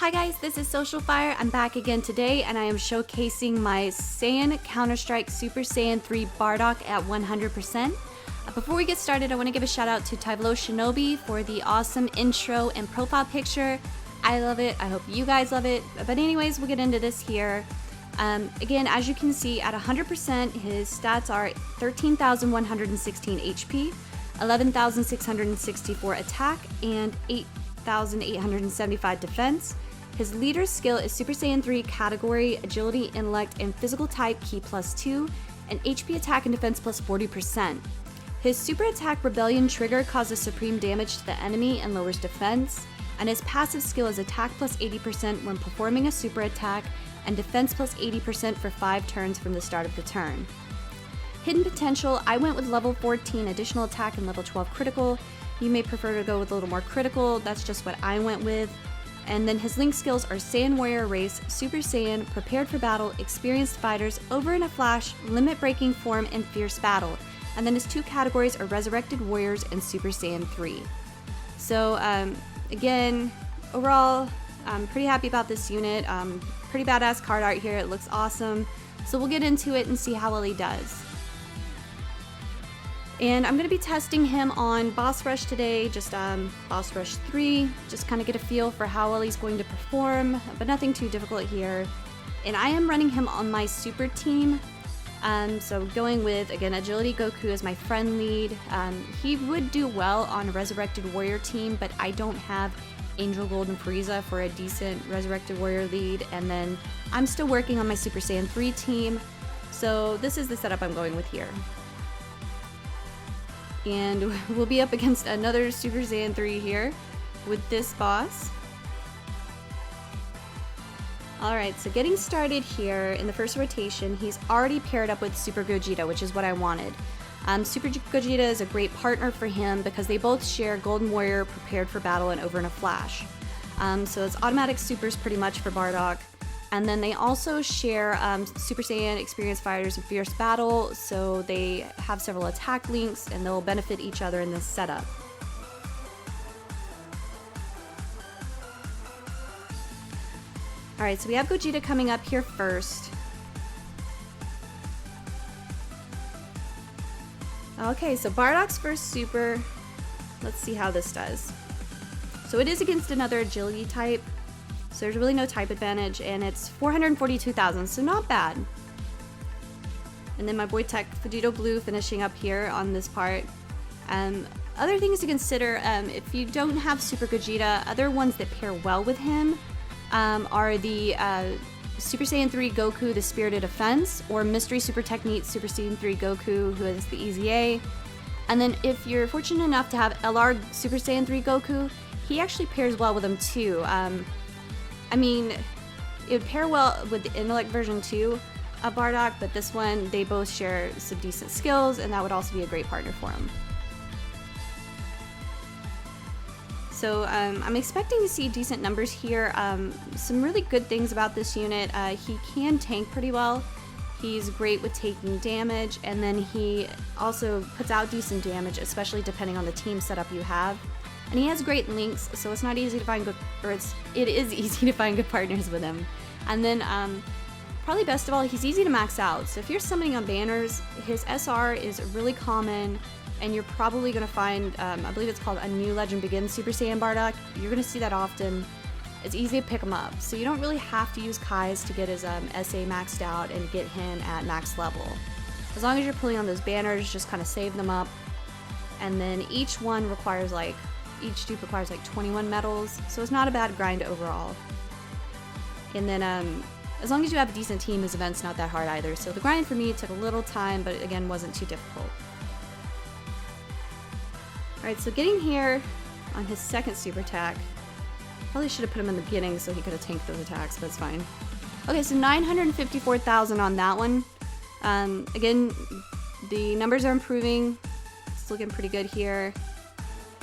Hi guys, this is Social Fire. I'm back again today and I am showcasing my Saiyan Counter-Strike Super Saiyan 3 Bardock at 100%. Before we get started, I want to give a shout out to Typhloshinobi for the awesome intro and profile picture. I love it. I hope you guys love it. But anyways, we'll get into this here. Again, as you can see, at 100%, his stats are 13,116 HP, 11,664 attack, and 8,875 defense. His leader's skill is Super Saiyan 3 category, agility, intellect, and physical type key +2, and HP attack and defense +40%. His super attack rebellion trigger causes supreme damage to the enemy and lowers defense, and his passive skill is attack +80% when performing a super attack, and defense +80% for 5 turns from the start of the turn. Hidden potential, I went with level 14 additional attack and level 12 critical. You may prefer to go with a little more critical, that's just what I went with. And then his link skills are Saiyan Warrior Race, Super Saiyan, Prepared for Battle, Experienced Fighters, Over in a Flash, Limit Breaking Form, and Fierce Battle. And then his 2 categories are Resurrected Warriors and Super Saiyan 3. So again, overall, I'm pretty happy about this unit. Pretty badass card art here, it looks awesome. So we'll get into it and see how well he does. And I'm going to be testing him on Boss Rush today, just Boss Rush 3, just kind of get a feel for how well he's going to perform, but nothing too difficult here. And I am running him on my super team, so going with, again, Agility Goku as my friend lead. He would do well on a Resurrected Warrior team, but I don't have Angel Gold and Frieza for a decent Resurrected Warrior lead, and then I'm still working on my Super Saiyan 3 team, so this is the setup I'm going with here. And we'll be up against another Super Saiyan 3 here with this boss. Alright, so getting started here in the first rotation, he's already paired up with Super Gogeta, which is what I wanted. Super Gogeta is a great partner for him because they both share Golden Warrior, Prepared for Battle, and Over in a Flash. So it's automatic supers pretty much for Bardock. And then they also share Super Saiyan, Experienced Fighters, and Fierce Battle, so they have several attack links and they'll benefit each other in this setup. Alright, so we have Gogeta coming up here first. Okay, so Bardock's first super. Let's see how this does. So it is against another agility type. So there's really no type advantage, and it's 442,000, so not bad. And then my boy Tech Fedito Blue finishing up here on this part. Other things to consider, if you don't have Super Gogeta, other ones that pair well with him are the Super Saiyan 3 Goku, the Spirited Offense, or Mystery Super Technique Super Saiyan 3 Goku, who is the Easy A. And then if you're fortunate enough to have LR Super Saiyan 3 Goku, he actually pairs well with him too. I mean, it would pair well with the Intellect version 2 of Bardock, but this one, they both share some decent skills, and that would also be a great partner for him. So I'm expecting to see decent numbers here. Some really good things about this unit. He can tank pretty well. He's great with taking damage, and then he also puts out decent damage, especially depending on the team setup you have. And he has great links, so it's not easy to find good, or it is easy to find good partners with him. And then, probably best of all, he's easy to max out. So if you're summoning on banners, his SR is really common, and you're probably going to find, I believe it's called A New Legend Begins Super Saiyan Bardock. You're going to see that often. It's easy to pick him up, so you don't really have to use Kai's to get his SA maxed out and get him at max level. As long as you're pulling on those banners, just kind of save them up. And then each one requires each dupe requires 21 medals, so it's not a bad grind overall. And then as long as you have a decent team, his event's not that hard either. So the grind for me took a little time, but again, wasn't too difficult. Alright, so getting here on his second super attack. Probably should have put him in the beginning so he could have tanked those attacks, but it's fine. Okay, so 954,000 on that one. Again, the numbers are improving. It's looking pretty good here.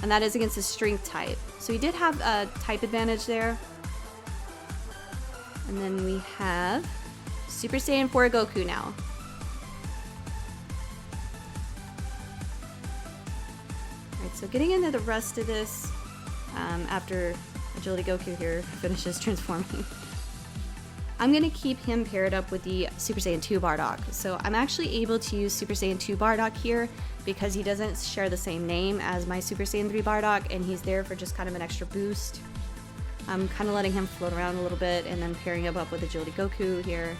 And that is against his strength type. So he did have a type advantage there. And then we have Super Saiyan 4 Goku now. Alright, so getting into the rest of this, after a Agility Goku here finishes transforming. I'm going to keep him paired up with the Super Saiyan 2 Bardock. So I'm actually able to use Super Saiyan 2 Bardock here because he doesn't share the same name as my Super Saiyan 3 Bardock, and he's there for just kind of an extra boost. I'm kind of letting him float around a little bit and then pairing him up with Agility Goku here.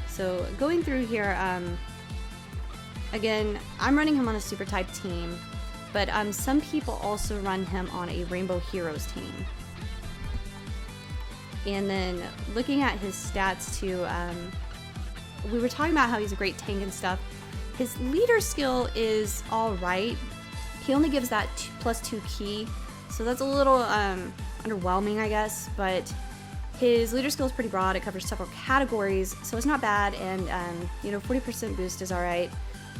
So going through here, again, I'm running him on a Super type team, but some people also run him on a Rainbow Heroes team. And then looking at his stats too, we were talking about how he's a great tank and stuff. His leader skill is alright. He only gives that +2 ki, so that's a little underwhelming, I guess, but his leader skill is pretty broad. It covers several categories, so it's not bad, and you know, 40% boost is alright.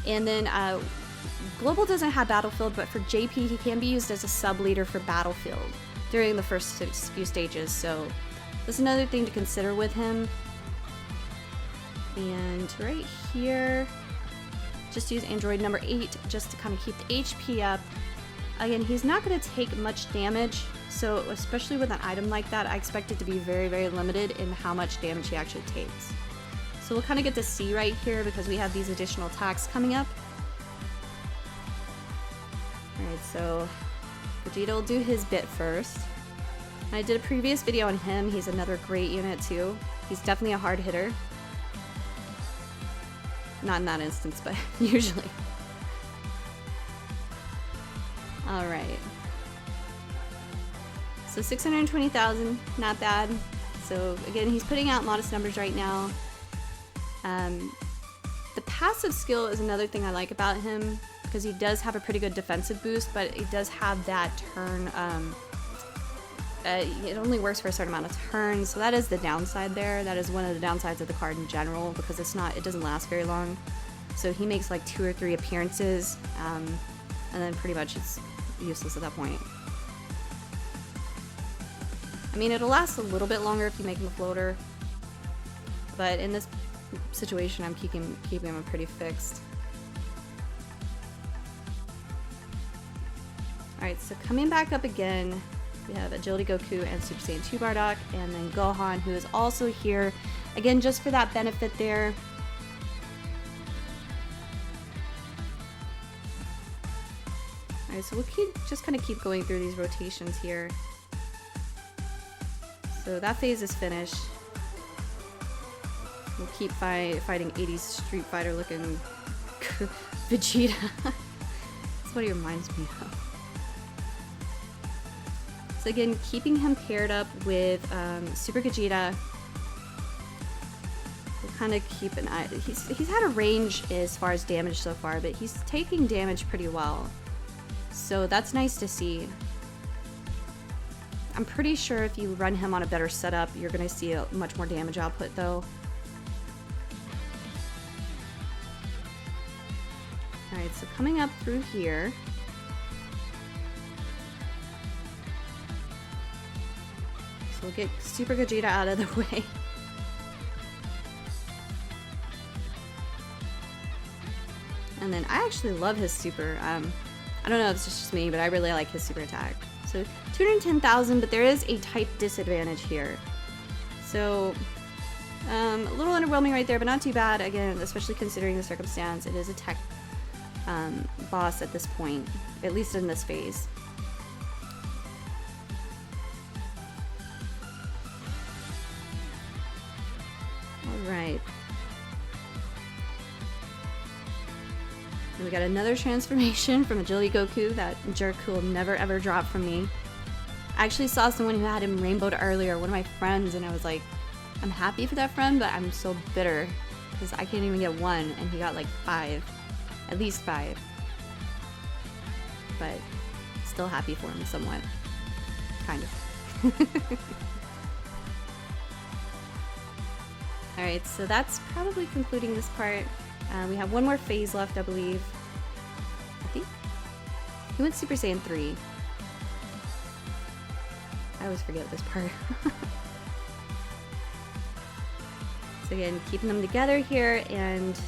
And then Global doesn't have Battlefield, but for JP he can be used as a sub-leader for Battlefield during the first few stages, so that's another thing to consider with him. And right here, just use Android number 8 just to kind of keep the HP up. Again, he's not going to take much damage, so especially with an item like that, I expect it to be very, very limited in how much damage he actually takes. So we'll kind of get to see right here because we have these additional attacks coming up. Alright, so Vegeta will do his bit first. I did a previous video on him. He's another great unit too. He's definitely a hard hitter. Not in that instance, but usually. Alright. So 620,000, not bad. So again, he's putting out modest numbers right now. The passive skill is another thing I like about him because he does have a pretty good defensive boost, but he does have that turn. It only works for a certain amount of turns, so that is the downside there. That is one of the downsides of the card in general because it doesn't last very long. So he makes like 2 or 3 appearances, and then pretty much it's useless at that point. I mean, it'll last a little bit longer if you make him a floater, but in this situation, I'm keeping him pretty fixed. Alright, so coming back up again, we have Agility Goku and Super Saiyan 2 Bardock, and then Gohan, who is also here, again, just for that benefit there. Alright, so we'll just kind of keep going through these rotations here. So that phase is finished. We'll keep fighting 80s Street Fighter looking Vegeta. That's what he reminds me of. So again, keeping him paired up with Super Gogeta. We'll kind of keep an eye. He's had a range as far as damage so far, but he's taking damage pretty well. So that's nice to see. I'm pretty sure if you run him on a better setup, you're going to see a much more damage output though. Alright, so coming up through here. So we'll get Super Gogeta out of the way. And then I actually love his super. I don't know if it's just me, but I really like his super attack. So 210,000, but there is a type disadvantage here. So a little underwhelming right there, but not too bad. Again, especially considering the circumstance, it is a tech boss at this point, at least in this phase. Alright. And we got another transformation from Agility Goku. That jerk who will never ever drop from me. I actually saw someone who had him rainbowed earlier, one of my friends, and I was like, I'm happy for that friend, but I'm so bitter because I can't even get 1 and he got like 5. At least 5. But still happy for him somewhat. Kind of. Alright, so that's probably concluding this part. We have one more phase left, I believe. I think. He went Super Saiyan 3. I always forget this part. So again, keeping them together here, and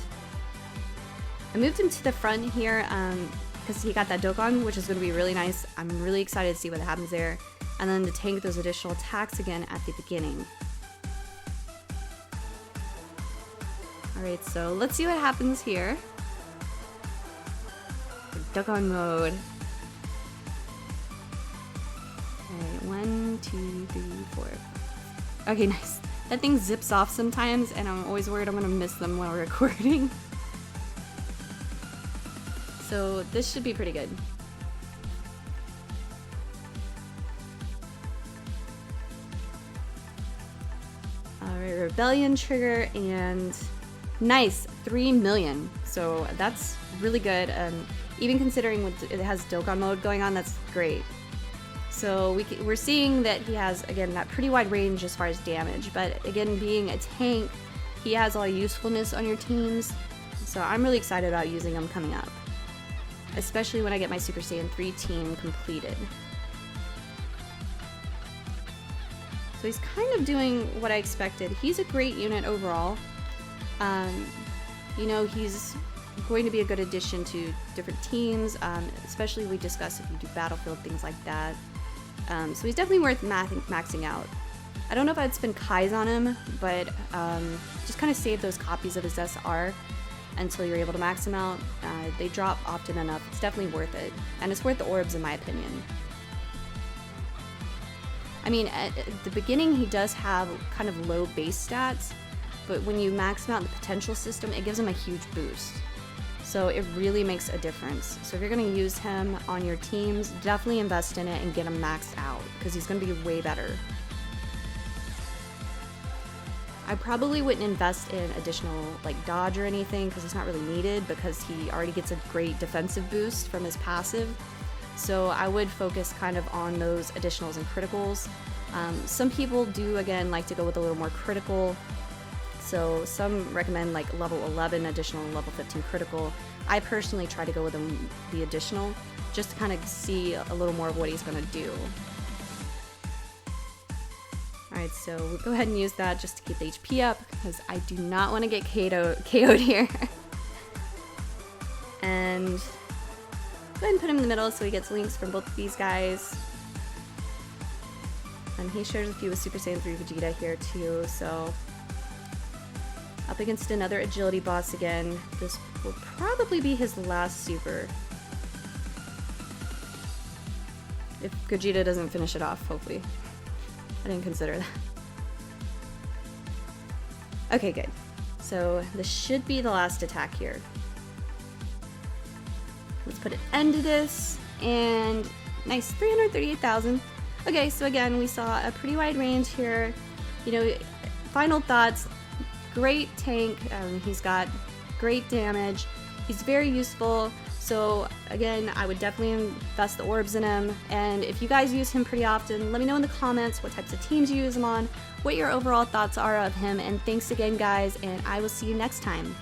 I moved him to the front here because he got that Dokkan, which is going to be really nice. I'm really excited to see what happens there. And then to tank those additional attacks again at the beginning. Alright, so let's see what happens here. Dokkan mode. Alright, 1, 2, 3, 4. Okay, nice. That thing zips off sometimes, and I'm always worried I'm gonna miss them while recording. So this should be pretty good. Alright, Rebellion trigger, and nice, 3 million. So that's really good. Even considering it has Dokkan mode going on, that's great. So we're seeing that he has, again, that pretty wide range as far as damage, but again, being a tank, he has a lot of usefulness on your teams. So I'm really excited about using him coming up, especially when I get my Super Saiyan 3 team completed. So he's kind of doing what I expected. He's a great unit overall. You know, he's going to be a good addition to different teams, especially we discussed if you do battlefield, things like that. So he's definitely worth maxing out. I don't know if I'd spend Kais on him, but just kind of save those copies of his SR until you're able to max him out. They drop often enough. It's definitely worth it. And it's worth the orbs in my opinion. I mean, at the beginning he does have kind of low base stats, but when you max him out in the potential system, it gives him a huge boost. So it really makes a difference. So if you're going to use him on your teams, definitely invest in it and get him maxed out, because he's going to be way better. I probably wouldn't invest in additional like dodge or anything, because it's not really needed, because he already gets a great defensive boost from his passive. So I would focus kind of on those additionals and criticals. Some people do, again, like to go with a little more critical. So some recommend like level 11 additional and level 15 critical. I personally try to go with the additional, just to kind of see a little more of what he's going to do. Alright, so we'll go ahead and use that just to keep the HP up, because I do not want to get KO'd here. And go ahead and put him in the middle so he gets links from both of these guys. And he shares a few with Super Saiyan 3 Vegeta here too, so up against another agility boss again. This will probably be his last super, if Gogeta doesn't finish it off, hopefully. I didn't consider that. Okay, good. So this should be the last attack here. Let's put an end to this, and nice, 338,000. Okay, so again, we saw a pretty wide range here. You know, final thoughts. Great tank. He's got great damage. He's very useful. So again, I would definitely invest the orbs in him. And if you guys use him pretty often, let me know in the comments what types of teams you use him on, what your overall thoughts are of him. And thanks again, guys, and I will see you next time.